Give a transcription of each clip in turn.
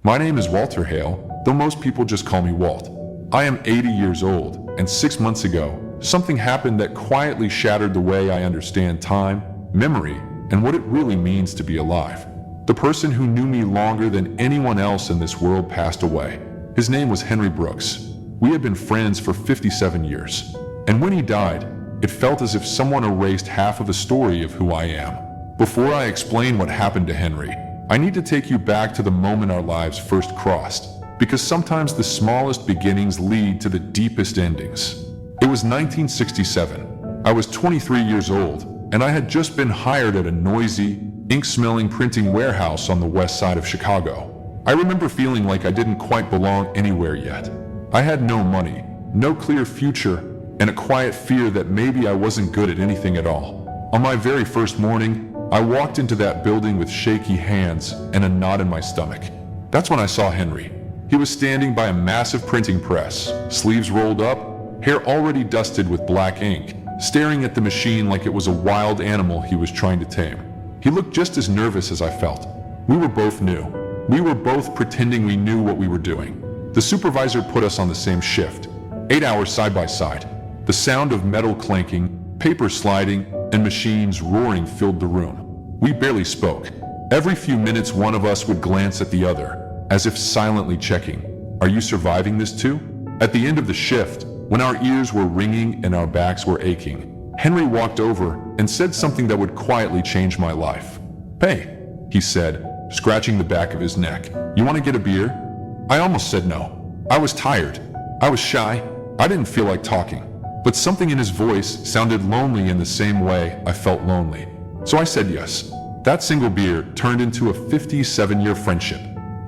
My name is Walter Hale, though most people just call me Walt. I am 80 years old, and 6 months ago, something happened that quietly shattered the way I understand time, memory, and what it really means to be alive. The person who knew me longer than anyone else in this world passed away. His name was Henry Brooks. We had been friends for 57 years. And when he died, it felt as if someone erased half of the story of who I am. Before I explain what happened to Henry, I need to take you back to the moment our lives first crossed, because sometimes the smallest beginnings lead to the deepest endings. It was 1967. I was 23 years old, and I had just been hired at a noisy, ink-smelling printing warehouse on the west side of Chicago. I remember feeling like I didn't quite belong anywhere yet. I had no money, no clear future, and a quiet fear that maybe I wasn't good at anything at all. On my very first morning, I walked into that building with shaky hands and a knot in my stomach. That's when I saw Henry. He was standing by a massive printing press, sleeves rolled up, hair already dusted with black ink, staring at the machine like it was a wild animal he was trying to tame. He looked just as nervous as I felt. We were both new. We were both pretending we knew what we were doing. The supervisor put us on the same shift, 8 hours side by side. The sound of metal clanking, paper sliding, and machines roaring filled the room. We barely spoke. Every few minutes one of us would glance at the other, as if silently checking, "Are you surviving this too?" At the end of the shift, when our ears were ringing and our backs were aching, Henry walked over and said something that would quietly change my life. "Hey," he said, scratching the back of his neck. "You want to get a beer?" I almost said no. I was tired. I was shy. I didn't feel like talking. But something in his voice sounded lonely in the same way I felt lonely. So I said yes. That single beer turned into a 57-year friendship.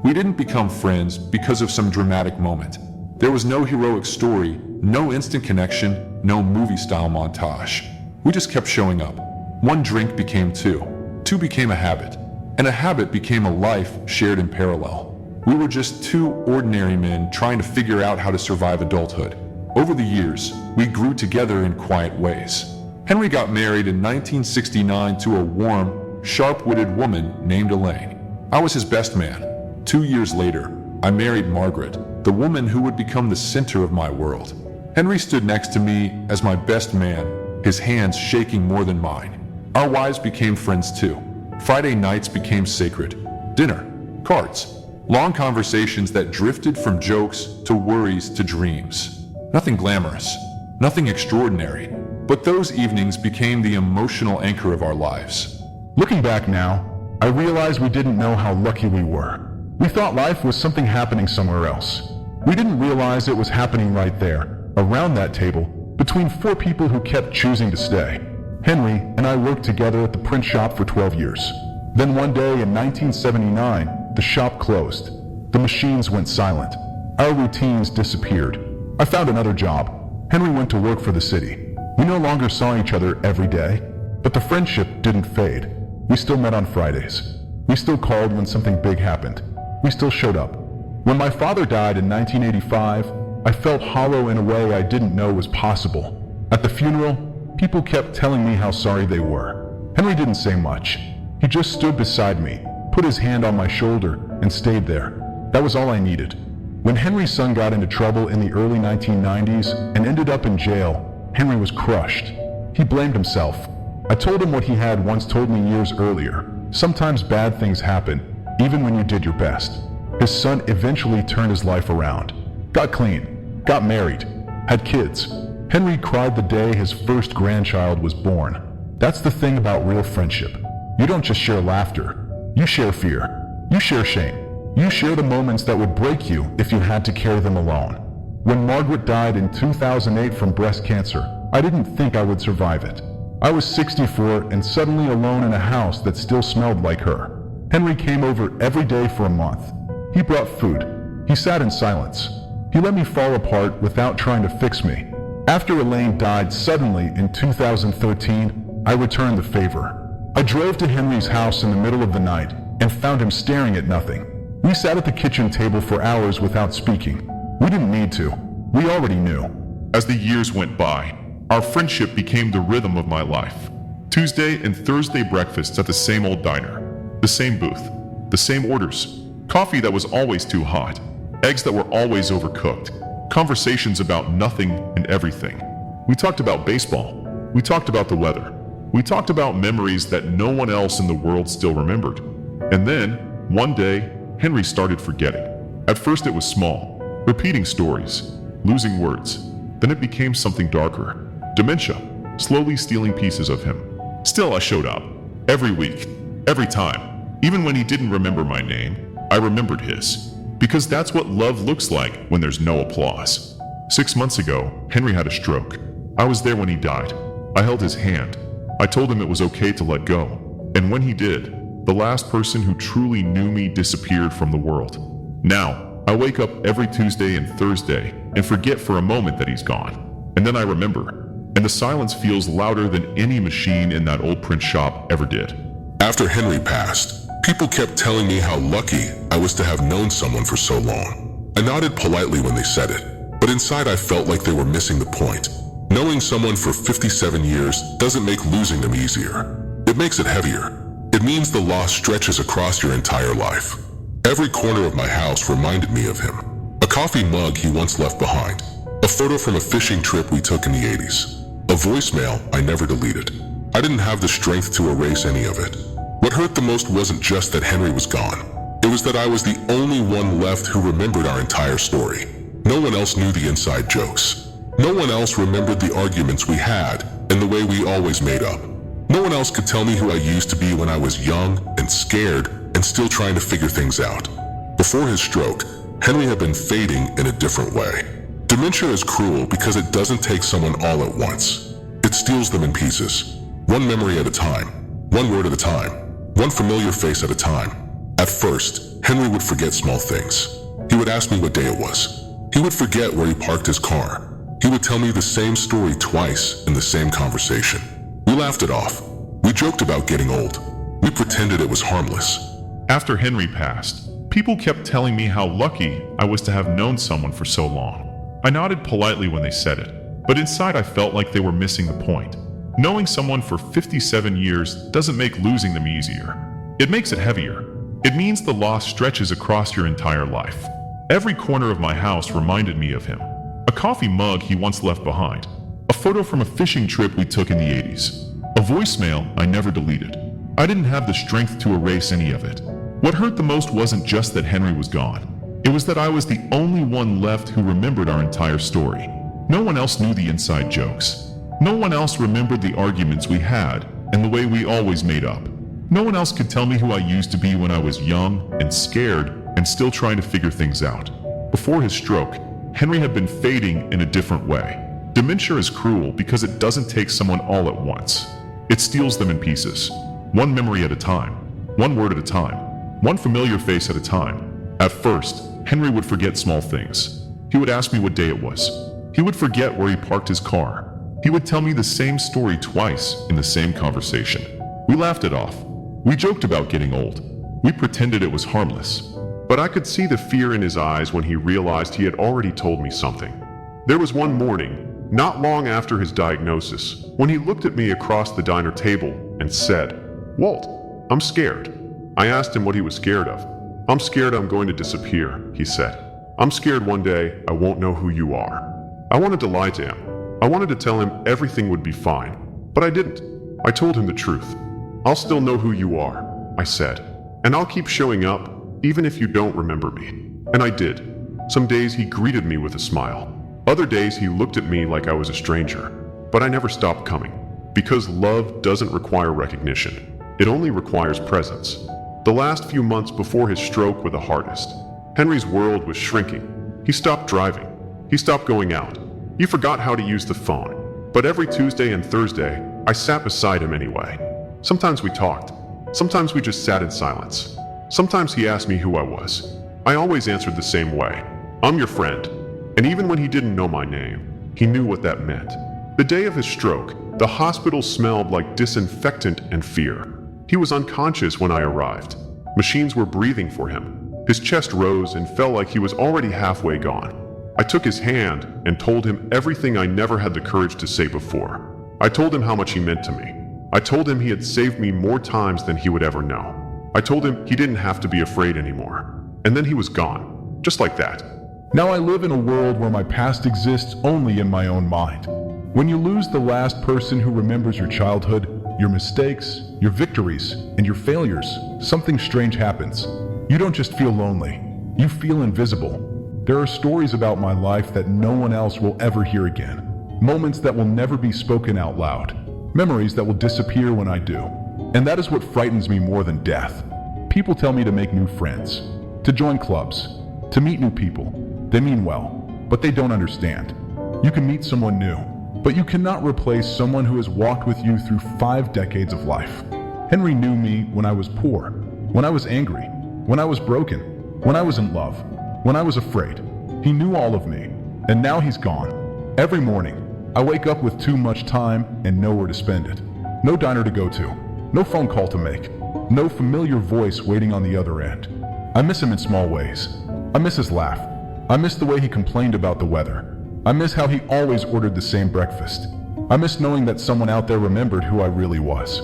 We didn't become friends because of some dramatic moment. There was no heroic story, no instant connection, no movie-style montage. We just kept showing up. One drink became two. Two became a habit. And a habit became a life shared in parallel. We were just two ordinary men trying to figure out how to survive adulthood. Over the years, we grew together in quiet ways. Henry got married in 1969 to a warm, sharp-witted woman named Elaine. I was his best man. 2 years later, I married Margaret, the woman who would become the center of my world. Henry stood next to me as my best man, his hands shaking more than mine. Our wives became friends too. Friday nights became sacred. Dinner, cards, long conversations that drifted from jokes to worries to dreams. Nothing glamorous, nothing extraordinary, but those evenings became the emotional anchor of our lives. Looking back now, I realize we didn't know how lucky we were. We thought life was something happening somewhere else. We didn't realize it was happening right there, around that table, between 4 people who kept choosing to stay. Henry and I worked together at the print shop for 12 years. Then one day in 1979, the shop closed. The machines went silent. Our routines disappeared. I found another job. Henry went to work for the city. We no longer saw each other every day, but the friendship didn't fade. We still met on Fridays. We still called when something big happened. We still showed up. When my father died in 1985, I felt hollow in a way I didn't know was possible. At the funeral, people kept telling me how sorry they were. Henry didn't say much. He just stood beside me, put his hand on my shoulder, and stayed there. That was all I needed. When Henry's son got into trouble in the early 1990s and ended up in jail, Henry was crushed. He blamed himself. I told him what he had once told me years earlier. Sometimes bad things happen, even when you did your best. His son eventually turned his life around. Got clean, got married, had kids. Henry cried the day his first grandchild was born. That's the thing about real friendship. You don't just share laughter. You share fear. You share shame. You share the moments that would break you if you had to carry them alone. When Margaret died in 2008 from breast cancer, I didn't think I would survive it. I was 64 and suddenly alone in a house that still smelled like her. Henry came over every day for a month. He brought food. He sat in silence. He let me fall apart without trying to fix me. After Elaine died suddenly in 2013, I returned the favor. I drove to Henry's house in the middle of the night and found him staring at nothing. We sat at the kitchen table for hours without speaking. We didn't need to. We already knew. As the years went by, our friendship became the rhythm of my life. Tuesday and Thursday breakfasts at the same old diner, the same booth, the same orders. coffee that was always too hot, eggs that were always overcooked, conversations about nothing and everything. We talked about baseball. We talked about the weather. We talked about memories that no one else in the world still remembered. And then, one day, Henry started forgetting. At first it was small, repeating stories, losing words. Then it became something darker. Dementia, slowly stealing pieces of him. Still, I showed up. Every week. Every time. Even when he didn't remember my name, I remembered his. Because that's what love looks like when there's no applause. 6 months ago, Henry had a stroke. I was there when he died. I held his hand. I told him it was okay to let go. And when he did, the last person who truly knew me disappeared from the world. Now, I wake up every Tuesday and Thursday and forget for a moment that he's gone. And then I remember. And the silence feels louder than any machine in that old print shop ever did. After Henry passed, people kept telling me how lucky I was to have known someone for so long. I nodded politely when they said it, but inside I felt like they were missing the point. Knowing someone for 57 years doesn't make losing them easier. It makes it heavier. It means the loss stretches across your entire life. Every corner of my house reminded me of him. A coffee mug he once left behind. A photo from a fishing trip we took in the 80s. A voicemail I never deleted. I didn't have the strength to erase any of it. What hurt the most wasn't just that Henry was gone. It was that I was the only one left who remembered our entire story. No one else knew the inside jokes. No one else remembered the arguments we had and the way we always made up. No one else could tell me who I used to be when I was young and scared and still trying to figure things out. Before his stroke, Henry had been fading in a different way. Dementia is cruel because it doesn't take someone all at once. It steals them in pieces. One memory at a time. One word at a time. One familiar face at a time. At first, Henry would forget small things. He would ask me what day it was. He would forget where he parked his car. He would tell me the same story twice in the same conversation. We laughed it off. We joked about getting old. We pretended it was harmless. After Henry passed, people kept telling me how lucky I was to have known someone for so long. I nodded politely when they said it, but inside I felt like they were missing the point. Knowing someone for 57 years doesn't make losing them easier. It makes it heavier. It means the loss stretches across your entire life. Every corner of my house reminded me of him. A coffee mug he once left behind. A photo from a fishing trip we took in the 80s. A voicemail I never deleted. I didn't have the strength to erase any of it. What hurt the most wasn't just that Henry was gone. It was that I was the only one left who remembered our entire story. No one else knew the inside jokes. No one else remembered the arguments we had and the way we always made up. No one else could tell me who I used to be when I was young and scared and still trying to figure things out. Before his stroke, Henry had been fading in a different way. Dementia is cruel because it doesn't take someone all at once. It steals them in pieces. One memory at a time. One word at a time. One familiar face at a time. At first, Henry would forget small things. He would ask me what day it was. He would forget where he parked his car. He would tell me the same story twice in the same conversation. We laughed it off. We joked about getting old. We pretended it was harmless. But I could see the fear in his eyes when he realized he had already told me something. There was one morning, not long after his diagnosis, when he looked at me across the diner table and said, "Walt, I'm scared." I asked him what he was scared of. "I'm scared I'm going to disappear," he said. "I'm scared one day I won't know who you are." I wanted to lie to him. I wanted to tell him everything would be fine, but I didn't. I told him the truth. "I'll still know who you are," I said, "and I'll keep showing up, even if you don't remember me." And I did. Some days he greeted me with a smile. Other days he looked at me like I was a stranger. But I never stopped coming. Because love doesn't require recognition. It only requires presence. The last few months before his stroke were the hardest. Henry's world was shrinking. He stopped driving. He stopped going out. He forgot how to use the phone. But every Tuesday and Thursday, I sat beside him anyway. Sometimes we talked. Sometimes we just sat in silence. Sometimes he asked me who I was. I always answered the same way. "I'm your friend." And even when he didn't know my name, he knew what that meant. The day of his stroke, the hospital smelled like disinfectant and fear. He was unconscious when I arrived. Machines were breathing for him. His chest rose and felt like he was already halfway gone. I took his hand and told him everything I never had the courage to say before. I told him how much he meant to me. I told him he had saved me more times than he would ever know. I told him he didn't have to be afraid anymore. And then he was gone. Just like that. Now I live in a world where my past exists only in my own mind. When you lose the last person who remembers your childhood, your mistakes, your victories, and your failures, something strange happens. You don't just feel lonely, you feel invisible. There are stories about my life that no one else will ever hear again. Moments that will never be spoken out loud. Memories that will disappear when I do. And that is what frightens me more than death. People tell me to make new friends, to join clubs, to meet new people. They mean well, but they don't understand. You can meet someone new, but you cannot replace someone who has walked with you through 5 decades of life. Henry knew me when I was poor, when I was angry, when I was broken, when I was in love, when I was afraid. He knew all of me, and now he's gone. Every morning, I wake up with too much time and nowhere to spend it. No diner to go to, no phone call to make, no familiar voice waiting on the other end. I miss him in small ways. I miss his laugh. I miss the way he complained about the weather. I miss how he always ordered the same breakfast. I miss knowing that someone out there remembered who I really was.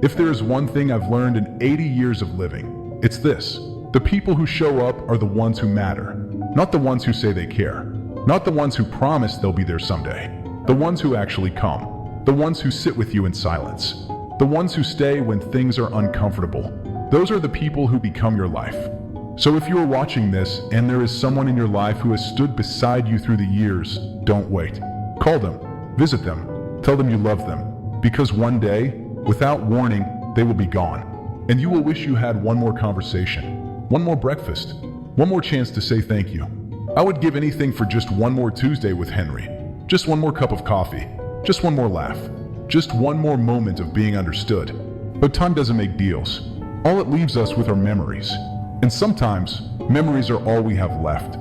If there is one thing I've learned in 80 years of living, it's this. The people who show up are the ones who matter, not the ones who say they care, not the ones who promise they'll be there someday, the ones who actually come, the ones who sit with you in silence, the ones who stay when things are uncomfortable. Those are the people who become your life. So if you are watching this and there is someone in your life who has stood beside you through the years, don't wait. Call them, visit them, tell them you love them, because one day, without warning, they will be gone. And you will wish you had one more conversation, one more breakfast, one more chance to say thank you. I would give anything for just one more Tuesday with Henry, just one more cup of coffee, just one more laugh, just one more moment of being understood. But time doesn't make deals. All it leaves us with are memories. And sometimes, memories are all we have left.